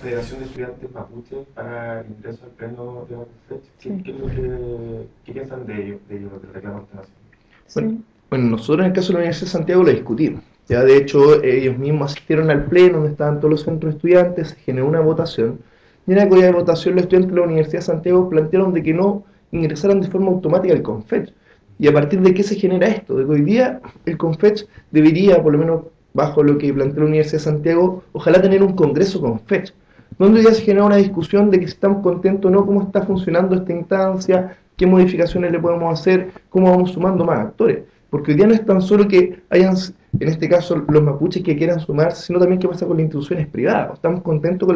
Federación de Estudiantes Mapuche para el ingreso al pleno de Confech. Sí. ¿Qué piensan de ellos, del reclamo de esta nación? Sí. Bueno, nosotros en el caso de la Universidad de Santiago lo discutimos. Ya de hecho ellos mismos asistieron al pleno donde estaban todos los centros de estudiantes, se generó una votación. Y en aquella votación los estudiantes de la Universidad de Santiago plantearon de que no ingresaran de forma automática al Confech. ¿Y a partir de qué se genera esto? De que hoy día el Confech debería, por lo menos bajo lo que plantea la Universidad de Santiago, ojalá tener un congreso Confech, donde hoy día se genera una discusión de que si estamos contentos o no, cómo está funcionando esta instancia, qué modificaciones le podemos hacer, cómo vamos sumando más actores. Porque hoy día no es tan solo que hayan, en este caso, los mapuches que quieran sumarse, sino también qué pasa con las instituciones privadas. Estamos contentos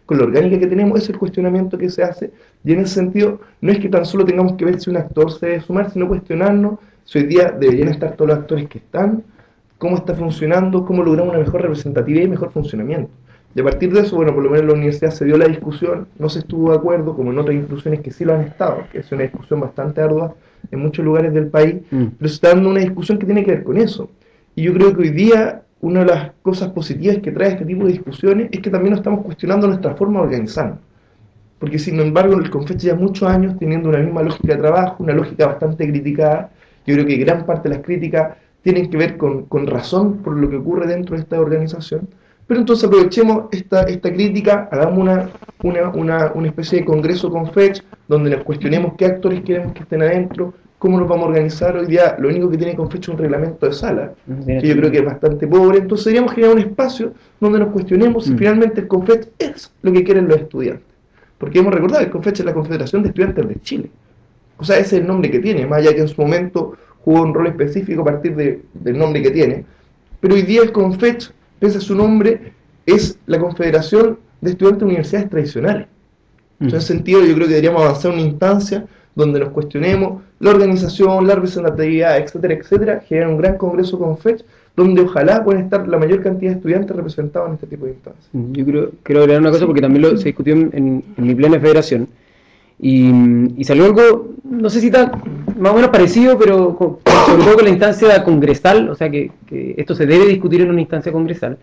con la orgánica que tenemos, ese es el cuestionamiento que se hace, y en ese sentido no es que tan solo tengamos que ver si un actor se debe sumar, sino cuestionarnos si hoy día deberían estar todos los actores que están, cómo está funcionando, cómo logramos una mejor representatividad y mejor funcionamiento. Y a partir de eso, bueno, por lo menos en la universidad se dio la discusión, no se estuvo de acuerdo, como en otras instituciones que sí lo han estado, que es una discusión bastante ardua en muchos lugares del país, pero se está dando una discusión que tiene que ver con eso. Y yo creo que hoy día una de las cosas positivas que trae este tipo de discusiones es que también nos estamos cuestionando nuestra forma de organizarnos. Porque sin embargo el Confech ya muchos años teniendo una misma lógica de trabajo, una lógica bastante criticada, yo creo que gran parte de las críticas tienen que ver con razón por lo que ocurre dentro de esta organización. Pero entonces aprovechemos esta crítica, hagamos una especie de congreso Confech, donde nos cuestionemos qué actores queremos que estén adentro, cómo nos vamos a organizar. Hoy día lo único que tiene Confech es un reglamento de sala, que yo creo que es bastante pobre. Entonces deberíamos generar un espacio donde nos cuestionemos si finalmente el Confech es lo que quieren los estudiantes. Porque hemos recordado que el Confech es la Confederación de Estudiantes de Chile. O sea, ese es el nombre que tiene, más allá que en su momento jugó un rol específico a partir del nombre que tiene. Pero hoy día el Confech, pese a su nombre, es la Confederación de Estudiantes de Universidades Tradicionales. En ese sentido, yo creo que deberíamos avanzar una instancia donde nos cuestionemos la organización, la representatividad, etcétera, etcétera, generar un gran congreso Confech, donde ojalá puedan estar la mayor cantidad de estudiantes representados en este tipo de instancias. Yo quiero agregar una cosa porque también se discutió en mi plena de federación y salió algo, no sé si tan más o menos parecido, pero sobre todo con la instancia congresal, o sea que esto se debe discutir en una instancia congresal.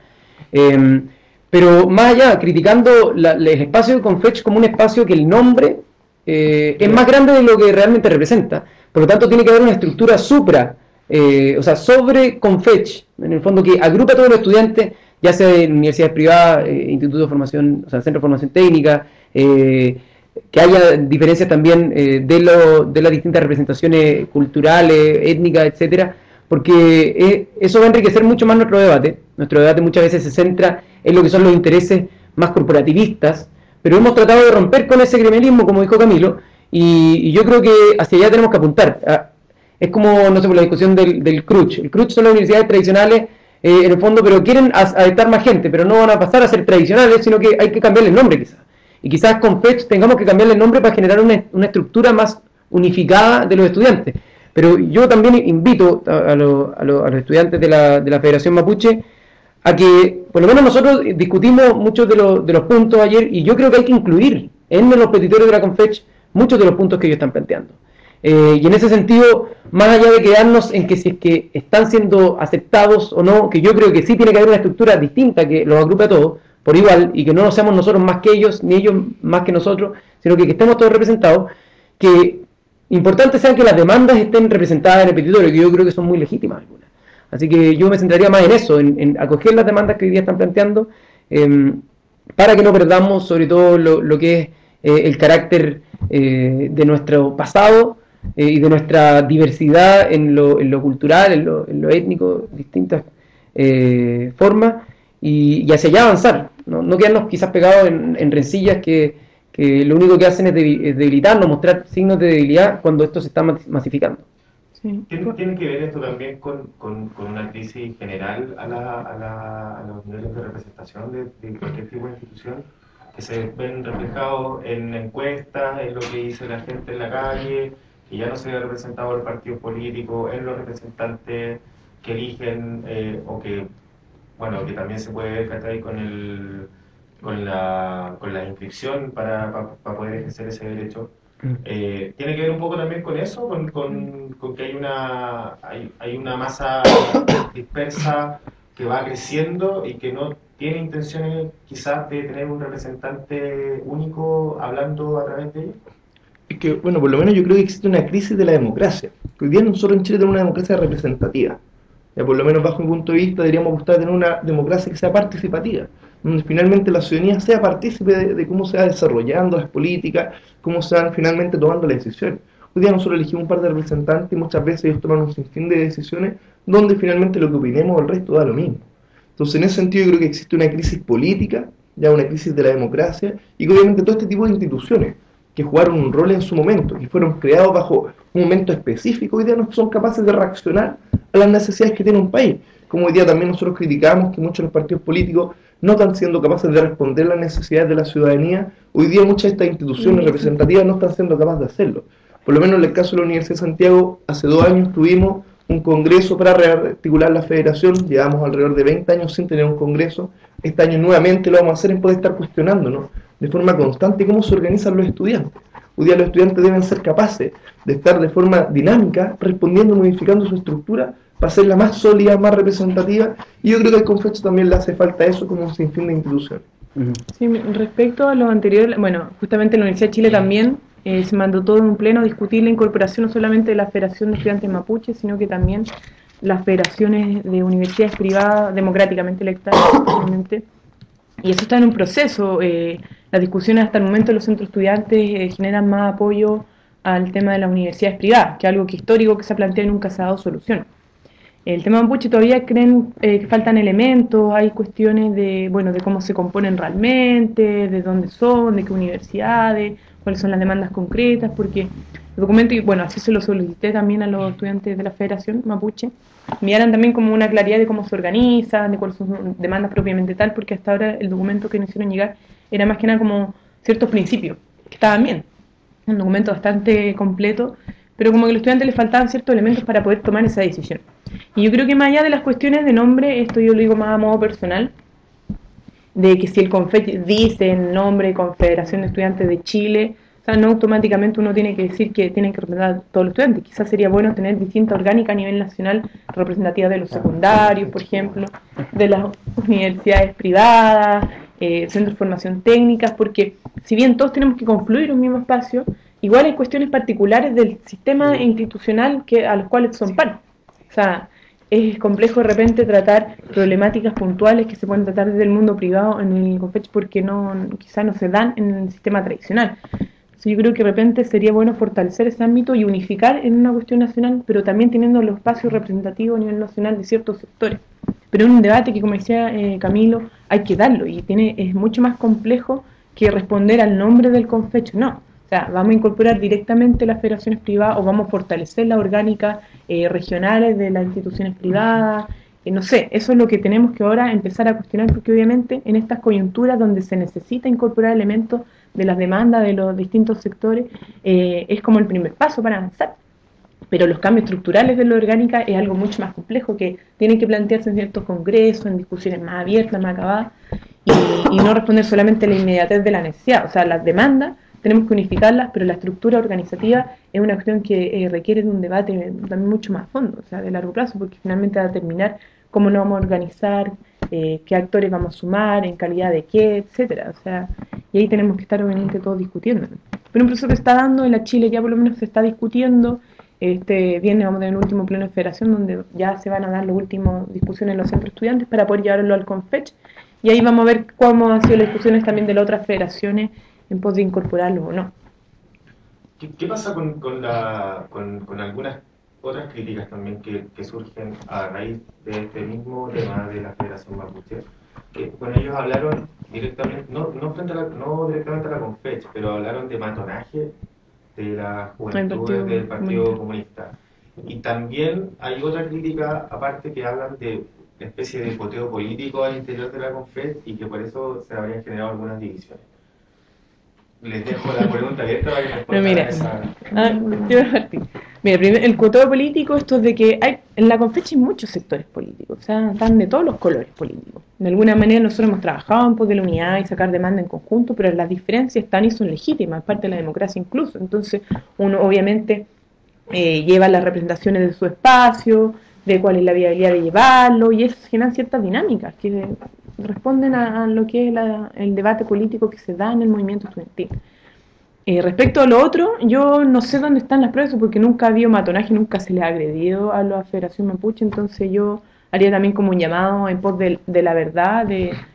Pero más allá, criticando el espacio de Confech como un espacio que el nombre es más grande de lo que realmente representa, por lo tanto tiene que haber una estructura o sea, sobre Confech, en el fondo que agrupa a todos los estudiantes, ya sea de universidades privadas, institutos de formación, o sea, centros de formación técnica, que haya diferencias también de las distintas representaciones culturales, étnicas, etcétera, porque eso va a enriquecer mucho más nuestro debate. Nuestro debate muchas veces se centra en lo que son los intereses más corporativistas, pero hemos tratado de romper con ese gremialismo, como dijo Camilo, y yo creo que hacia allá tenemos que apuntar. Es como, no sé, por la discusión del CRUCH. El CRUCH son las universidades tradicionales, en el fondo, pero quieren adaptar más gente, pero no van a pasar a ser tradicionales, sino que hay que cambiarle el nombre quizás. Y quizás con FECH tengamos que cambiarle el nombre para generar una estructura más unificada de los estudiantes. Pero yo también invito a los estudiantes de la Federación Mapuche a que, por lo menos nosotros discutimos muchos de los puntos ayer, y yo creo que hay que incluir en los petitorios de la Confech muchos de los puntos que ellos están planteando. Y en ese sentido, más allá de quedarnos en que si es que están siendo aceptados o no, que yo creo que sí tiene que haber una estructura distinta que los agrupe a todos por igual, y que no seamos nosotros más que ellos, ni ellos más que nosotros, sino que estemos todos representados, que importante sea que las demandas estén representadas en el petitorio, que yo creo que son muy legítimas algunas. Así que yo me centraría más en eso, en acoger las demandas que hoy día están planteando, para que no perdamos sobre todo lo que es el carácter de nuestro pasado y de nuestra diversidad en lo cultural, en lo étnico, distintas formas, y hacia allá avanzar, no quedarnos quizás pegados en rencillas que lo único que hacen es debilitarnos, mostrar signos de debilidad cuando esto se está masificando. Sí. ¿Tiene que ver esto también con una crisis general a los niveles de representación de cualquier tipo de institución, que se ven reflejados en encuestas, en lo que dice la gente en la calle, que ya no se ve representado en los partidos políticos, en los representantes que eligen, o que, bueno, que también se puede ver, ¿cachai?, con la inscripción para poder ejercer ese derecho? ¿Tiene que ver un poco también con eso, con que hay una masa dispersa que va creciendo y que no tiene intenciones quizás de tener un representante único hablando a través de ellos? Es que, bueno, por lo menos yo creo que existe una crisis de la democracia. Hoy día nosotros en Chile tenemos una democracia representativa. Ya, por lo menos bajo mi punto de vista deberíamos buscar tener una democracia que sea participativa, donde finalmente la ciudadanía sea partícipe de cómo se va desarrollando las políticas, cómo se van finalmente tomando las decisiones. Hoy día nosotros elegimos un par de representantes y muchas veces ellos toman un sinfín de decisiones donde finalmente lo que opinemos el resto da lo mismo. Entonces en ese sentido yo creo que existe una crisis política, ya una crisis de la democracia, y que obviamente todo este tipo de instituciones que jugaron un rol en su momento, que fueron creados bajo un momento específico, hoy día no son capaces de reaccionar a las necesidades que tiene un país. Como hoy día también nosotros criticamos que muchos de los partidos políticos no están siendo capaces de responder las necesidades de la ciudadanía, hoy día muchas de estas instituciones representativas no están siendo capaces de hacerlo. Por lo menos en el caso de la Universidad de Santiago, hace 2 años tuvimos un congreso para rearticular la federación, llevamos alrededor de 20 años sin tener un congreso, este año nuevamente lo vamos a hacer en poder estar cuestionándonos de forma constante cómo se organizan los estudiantes. Hoy día los estudiantes deben ser capaces de estar de forma dinámica, respondiendo, modificando su estructura para hacerla más sólida, más representativa, y yo creo que al Confecho también le hace falta eso como un sinfín de instituciones. Sí, respecto a lo anterior, bueno, justamente en la Universidad de Chile también se mandó todo en un pleno a discutir la incorporación no solamente de la Federación de Estudiantes Mapuche, sino que también las federaciones de universidades privadas democráticamente electas, obviamente. Y eso está en un proceso. Las discusiones hasta el momento de los centros estudiantes generan más apoyo al tema de las universidades privadas, que es algo que histórico que se ha planteado y nunca se ha dado solución. El tema mapuche todavía creen que faltan elementos, hay cuestiones de, bueno, de cómo se componen realmente, de dónde son, de qué universidades, cuáles son las demandas concretas, porque el documento, y bueno, así se lo solicité también a los estudiantes de la Federación Mapuche, enviaran también como una claridad de cómo se organizan, de cuáles son sus demandas propiamente tal, porque hasta ahora el documento que nos hicieron llegar era más que nada como ciertos principios, que estaban bien, un documento bastante completo, pero como que a los estudiantes les faltaban ciertos elementos para poder tomar esa decisión. Y yo creo que más allá de las cuestiones de nombre, esto yo lo digo más a modo personal, de que si el CONFECH dice en nombre de Confederación de Estudiantes de Chile, o sea, no automáticamente uno tiene que decir que tienen que representar a todos los estudiantes. Quizás sería bueno tener distinta orgánica a nivel nacional, representativa de los secundarios, por ejemplo, de las universidades privadas, centros de formación técnicas, porque si bien todos tenemos que confluir en un mismo espacio, igual hay cuestiones particulares del sistema institucional a los cuales son parte. O sea, es complejo de repente tratar problemáticas puntuales que se pueden tratar desde el mundo privado en el CONFECH porque quizás no se dan en el sistema tradicional. Entonces yo creo que de repente sería bueno fortalecer ese ámbito y unificar en una cuestión nacional, pero también teniendo los espacios representativos a nivel nacional de ciertos sectores. Pero es un debate que, como decía Camilo, hay que darlo y es mucho más complejo que responder al nombre del CONFECH, no. O sea, vamos a incorporar directamente las federaciones privadas o vamos a fortalecer las orgánicas regionales de las instituciones privadas. No sé, eso es lo que tenemos que ahora empezar a cuestionar porque obviamente en estas coyunturas donde se necesita incorporar elementos de las demandas de los distintos sectores es como el primer paso para avanzar. Pero los cambios estructurales de la orgánica es algo mucho más complejo que tienen que plantearse en ciertos congresos, en discusiones más abiertas, más acabadas y no responder solamente a la inmediatez de la necesidad. O sea, las demandas tenemos que unificarlas, pero la estructura organizativa es una cuestión que requiere de un debate también mucho más a fondo, o sea, de largo plazo, porque finalmente va a determinar cómo nos vamos a organizar, qué actores vamos a sumar, en calidad de qué, etcétera. O sea, y ahí tenemos que estar obviamente todos discutiendo. Pero un proceso que está dando en la Chile ya por lo menos se está discutiendo. Este viernes vamos a tener el último pleno de federación donde ya se van a dar las últimas discusiones en los centros estudiantes para poder llevarlo al CONFECH. Y ahí vamos a ver cómo han sido las discusiones también de las otras federaciones en pos de incorporarlo o no. ¿Qué pasa con algunas otras críticas también que surgen a raíz de este mismo tema de la Federación Mapuche? Que, bueno, ellos hablaron directamente, no directamente a la CONFECH, pero hablaron de matonaje de las juventudes del Partido Comunista. Y también hay otra crítica aparte que hablan de una especie de poteo político al interior de la CONFECH y que por eso se habrían generado algunas divisiones. Les dejo la pregunta abierta para que respondan a esa. Mira, el cuoteo político, esto es de que en la CONFECH hay muchos sectores políticos, o sea, están de todos los colores políticos. De alguna manera nosotros hemos trabajado en pos de la unidad y sacar demanda en conjunto, pero las diferencias están y son legítimas, es parte de la democracia incluso. Entonces, uno obviamente lleva las representaciones de su espacio, de cuál es la viabilidad de llevarlo, y eso genera ciertas dinámicas que responden a lo que es el debate político que se da en el movimiento estudiantil. Respecto a lo otro, yo no sé dónde están las pruebas porque nunca ha habido matonaje, nunca se le ha agredido a la Federación Mapuche, entonces yo haría también como un llamado en pos de la verdad,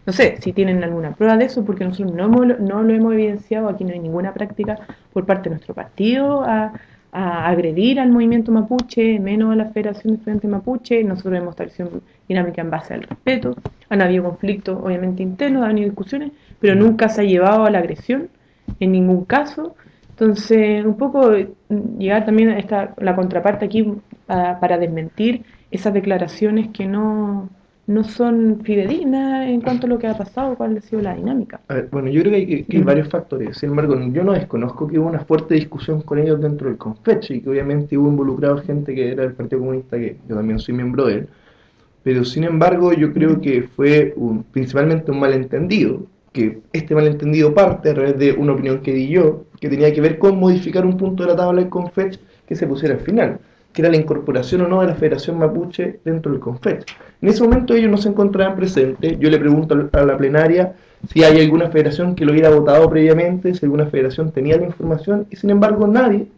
no sé si tienen alguna prueba de eso, porque nosotros no lo hemos evidenciado, aquí no hay ninguna práctica por parte de nuestro partido a agredir al movimiento mapuche, menos a la Federación de Estudiantes Mapuche. Nosotros hemos establecido dinámica en base al respeto, han habido conflictos obviamente internos, han habido discusiones, pero nunca se ha llevado a la agresión en ningún caso. Entonces, un poco llegar también a la contraparte aquí para desmentir esas declaraciones que no son fidedignas en cuanto a lo que ha pasado, cuál ha sido la dinámica. A ver, bueno, yo creo que hay varios factores. Sin embargo, yo no desconozco que hubo una fuerte discusión con ellos dentro del CONFECH y que obviamente hubo involucrado gente que era del Partido Comunista, que yo también soy miembro de él. Pero sin embargo, yo creo que fue principalmente un malentendido, que este malentendido parte a través de una opinión que di yo, que tenía que ver con modificar un punto de la tabla del CONFECH que se pusiera al final, que era la incorporación o no de la Federación Mapuche dentro del CONFECH. En ese momento ellos no se encontraban presentes. Yo le pregunto a la plenaria si hay alguna federación que lo hubiera votado previamente, si alguna federación tenía la información, y sin embargo nadie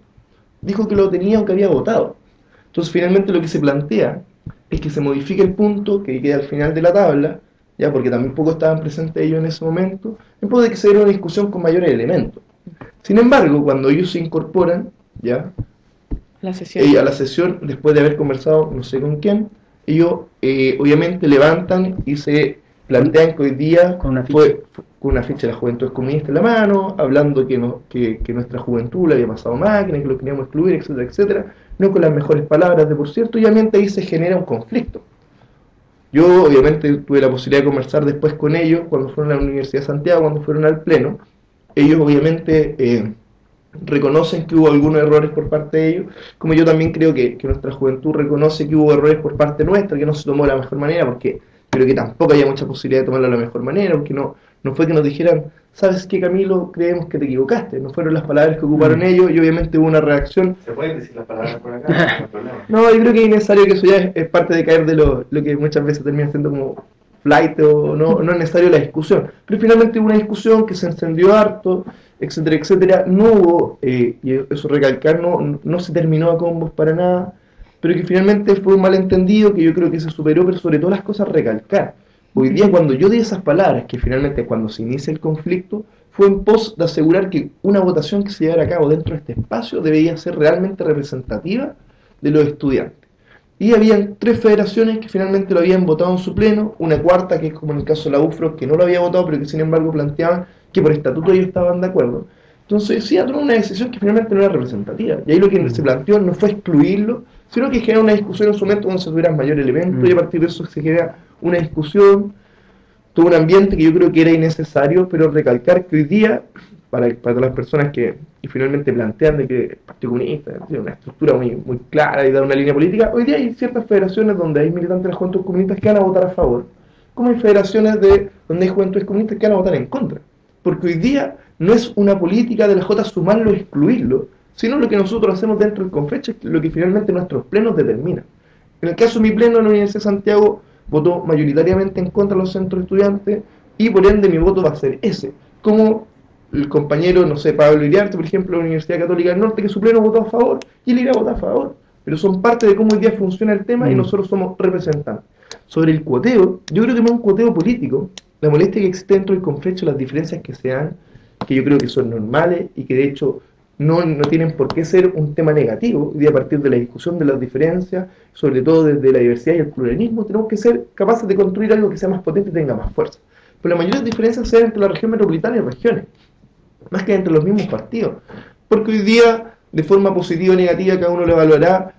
dijo que lo tenía o que había votado. Entonces finalmente lo que se plantea es que se modifique el punto que queda al final de la tabla, ya porque también poco estaban presentes ellos en ese momento, en pos de que se diera una discusión con mayores elementos. Sin embargo, cuando ellos se incorporan, ya, a la sesión, después de haber conversado no sé con quién, ellos obviamente levantan y se plantean que hoy día fue con una ficha de la Juventud Comunista en la mano, hablando que nuestra juventud le había pasado máquina, que lo queríamos excluir, etcétera, etcétera, no con las mejores palabras de por cierto, y obviamente ahí se genera un conflicto. Yo obviamente tuve la posibilidad de conversar después con ellos cuando fueron a la Universidad de Santiago, cuando fueron al pleno. Ellos obviamente reconocen que hubo algunos errores por parte de ellos, como yo también creo que nuestra juventud reconoce que hubo errores por parte nuestra, que no se tomó de la mejor manera, porque creo que tampoco había mucha posibilidad de tomarlo de la mejor manera, porque no fue que nos dijeran, ¿sabes qué, Camilo? Creemos que te equivocaste. No fueron las palabras que ocuparon ellos y obviamente hubo una reacción. ¿Se pueden decir las palabras por acá? No hay problema. No, yo creo que es necesario que eso ya es parte de caer de lo que muchas veces termina siendo como flight o no es necesario la discusión. Pero finalmente hubo una discusión que se encendió harto, etcétera, etcétera. No hubo, y eso recalcar, no se terminó a combos para nada, pero que finalmente fue un malentendido que yo creo que se superó, pero sobre todo las cosas recalcar. Hoy día cuando yo di esas palabras, que finalmente cuando se inicia el conflicto, fue en pos de asegurar que una votación que se llevara a cabo dentro de este espacio debía ser realmente representativa de los estudiantes. Y habían 3 federaciones que finalmente lo habían votado en su pleno, una cuarta que es como en el caso de la UFRO, que no lo había votado, pero que sin embargo planteaban que por estatuto ellos estaban de acuerdo. Entonces sí, tomó una decisión que finalmente no era representativa. Y ahí lo que se planteó no fue excluirlo, sino que generar una discusión en su momento donde se tuvieran mayor elemento, y a partir de eso se genera una discusión, todo un ambiente que yo creo que era innecesario, pero recalcar que hoy día, para las personas que finalmente plantean de que el Partido Comunista tiene una estructura muy clara y da una línea política, hoy día hay ciertas federaciones donde hay militantes de las juventudes comunistas que van a votar a favor, como hay federaciones donde hay juventudes comunistas que van a votar en contra. Porque hoy día no es una política de la J sumarlo o excluirlo, sino lo que nosotros hacemos dentro del CONFECH es lo que finalmente nuestros plenos determinan. En el caso de mi pleno en la Universidad de Santiago, votó mayoritariamente en contra de los centros estudiantes y por ende mi voto va a ser ese. Como el compañero, no sé, Pablo Iriarte, por ejemplo, de la Universidad Católica del Norte, que su pleno votó a favor y él irá a votar a favor. Pero son parte de cómo hoy día funciona el tema y nosotros somos representantes. Sobre el cuoteo, yo creo que no es un cuoteo político. La molestia que existe dentro del conflicto, las diferencias que se dan, que yo creo que son normales y que de hecho no tienen por qué ser un tema negativo. Y a partir de la discusión de las diferencias, sobre todo desde la diversidad y el pluralismo, tenemos que ser capaces de construir algo que sea más potente y tenga más fuerza. Pero la mayoría de las diferencias se dan entre la región metropolitana y regiones, más que entre los mismos partidos. Porque hoy día, de forma positiva o negativa, cada uno lo evaluará.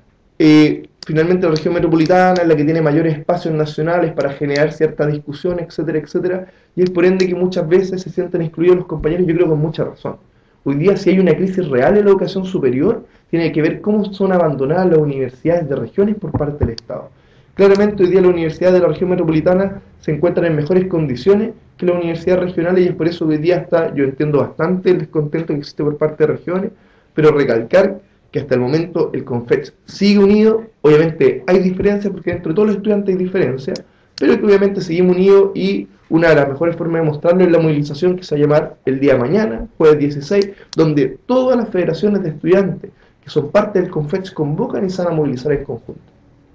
Finalmente la región metropolitana es la que tiene mayores espacios nacionales para generar cierta discusión, etcétera, etcétera, y es por ende que muchas veces se sienten excluidos los compañeros, yo creo con mucha razón. Hoy día si hay una crisis real en la educación superior, tiene que ver cómo son abandonadas las universidades de regiones por parte del Estado. Claramente hoy día las universidades de la región metropolitana se encuentran en mejores condiciones que las universidades regionales y es por eso que hoy día yo entiendo bastante el descontento que existe por parte de regiones, pero recalcar que hasta el momento el CONFECH sigue unido. Obviamente hay diferencias porque entre todos los estudiantes hay diferencias, pero que obviamente seguimos unidos y una de las mejores formas de mostrarlo es la movilización que se va a llamar el día de mañana, jueves 16, donde todas las federaciones de estudiantes que son parte del CONFECH convocan y se van a movilizar en conjunto.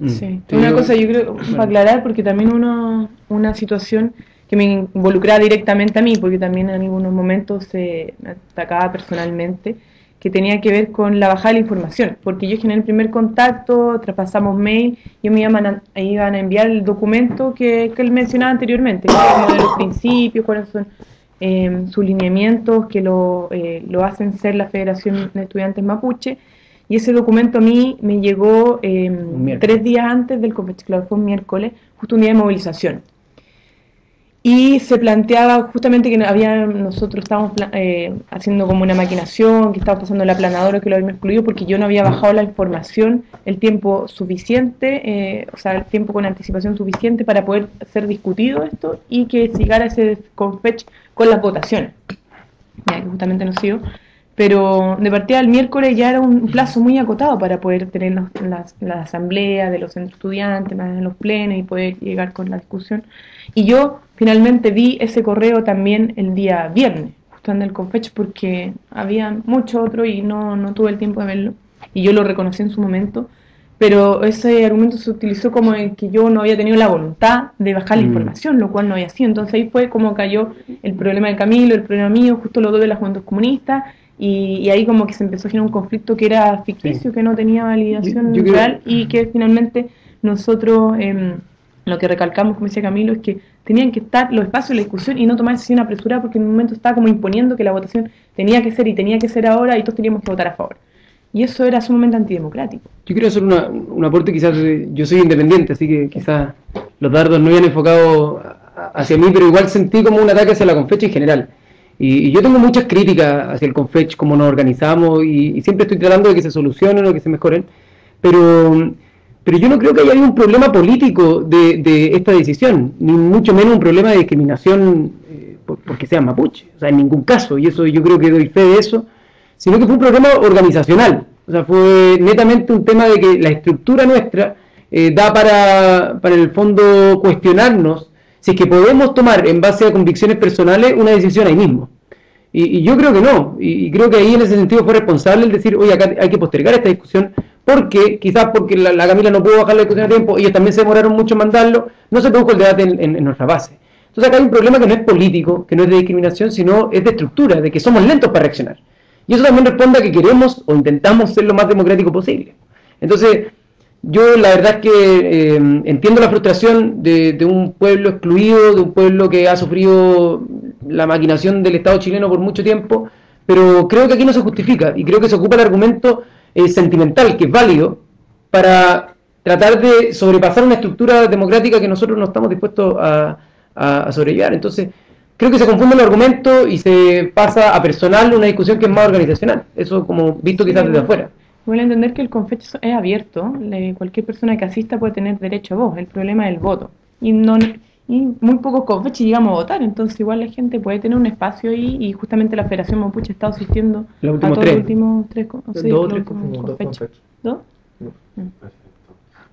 Sí. Una cosa yo creo, para aclarar, porque también una situación que me involucraba directamente a mí, porque también en algunos momentos se me atacaba personalmente, que tenía que ver con la bajada de la información, porque yo generé el primer contacto, traspasamos mail, y me iban a enviar el documento que él mencionaba anteriormente, que de los principios, cuáles son sus lineamientos que lo hacen ser la Federación de Estudiantes Mapuche, y ese documento a mí me llegó 3 días antes del CONFECH, claro, fue un miércoles, justo un día de movilización. Y se planteaba justamente que nosotros estábamos haciendo como una maquinación, que estábamos pasando el aplanador, que lo habíamos excluido porque yo no había bajado la información el tiempo suficiente, o sea, el tiempo con anticipación suficiente para poder ser discutido esto y que llegara ese CONFECH con las votaciones, ya que justamente no sigo. Pero de partida el miércoles ya era un plazo muy acotado para poder tener la asamblea de los centros estudiantes, más en los plenos y poder llegar con la discusión. Y yo finalmente vi ese correo también el día viernes, justo en el CONFECH, porque había mucho otro y no tuve el tiempo de verlo. Y yo lo reconocí en su momento, pero ese argumento se utilizó como en que yo no había tenido la voluntad de bajar la información, lo cual no había sido. Entonces ahí fue como cayó el problema de Camilo, el problema mío, justo los dos de las Juventudes Comunistas. Y ahí como que se empezó a generar un conflicto que era ficticio, que no tenía validación real y que finalmente nosotros lo que recalcamos, como decía Camilo, es que tenían que estar los espacios de la discusión y no tomar decisión apresurada porque en un momento estaba como imponiendo que la votación tenía que ser y tenía que ser ahora y todos teníamos que votar a favor. Y eso era sumamente antidemocrático. Yo quiero hacer un aporte, quizás yo soy independiente, así que quizás los dardos no iban enfocados hacia mí, pero igual sentí como un ataque hacia la CONFECH en general. Y yo tengo muchas críticas hacia el CONFECH, cómo nos organizamos, y siempre estoy tratando de que se solucionen o que se mejoren, pero yo no creo que haya un problema político de esta decisión, ni mucho menos un problema de discriminación porque sean mapuche, o sea, en ningún caso, y eso yo creo que doy fe de eso, sino que fue un problema organizacional, o sea, fue netamente un tema de que la estructura nuestra da para en el fondo cuestionarnos si es que podemos tomar en base a convicciones personales una decisión ahí mismo. Y yo creo que no, y creo que ahí en ese sentido fue responsable el decir, oye, acá hay que postergar esta discusión, porque quizás porque la Camila no pudo bajar la discusión a tiempo, ellos también se demoraron mucho en mandarlo, no se produjo el debate en nuestra base. Entonces acá hay un problema que no es político, que no es de discriminación, sino es de estructura, de que somos lentos para reaccionar. Y eso también responde a que queremos o intentamos ser lo más democrático posible. Entonces, yo la verdad es que entiendo la frustración de un pueblo excluido, de un pueblo que ha sufrido la maquinación del Estado chileno por mucho tiempo, pero creo que aquí no se justifica y creo que se ocupa el argumento sentimental, que es válido, para tratar de sobrepasar una estructura democrática que nosotros no estamos dispuestos a sobrellevar. Entonces, creo que se confunden los argumentos y se pasa a personal una discusión que es más organizacional. Eso como visto quizás desde afuera. Voy a entender que el CONFECH es abierto, cualquier persona que asista puede tener derecho a voz, el problema es el voto. Y muy pocos CONFECH llegamos a votar, entonces igual la gente puede tener un espacio ahí y justamente la Federación Mapuche ha estado asistiendo a todos los últimos tres CONFECH. ¿Dos? Perfecto.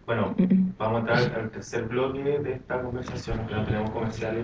Bueno, vamos a entrar al tercer bloque de esta conversación, que no tenemos comerciales.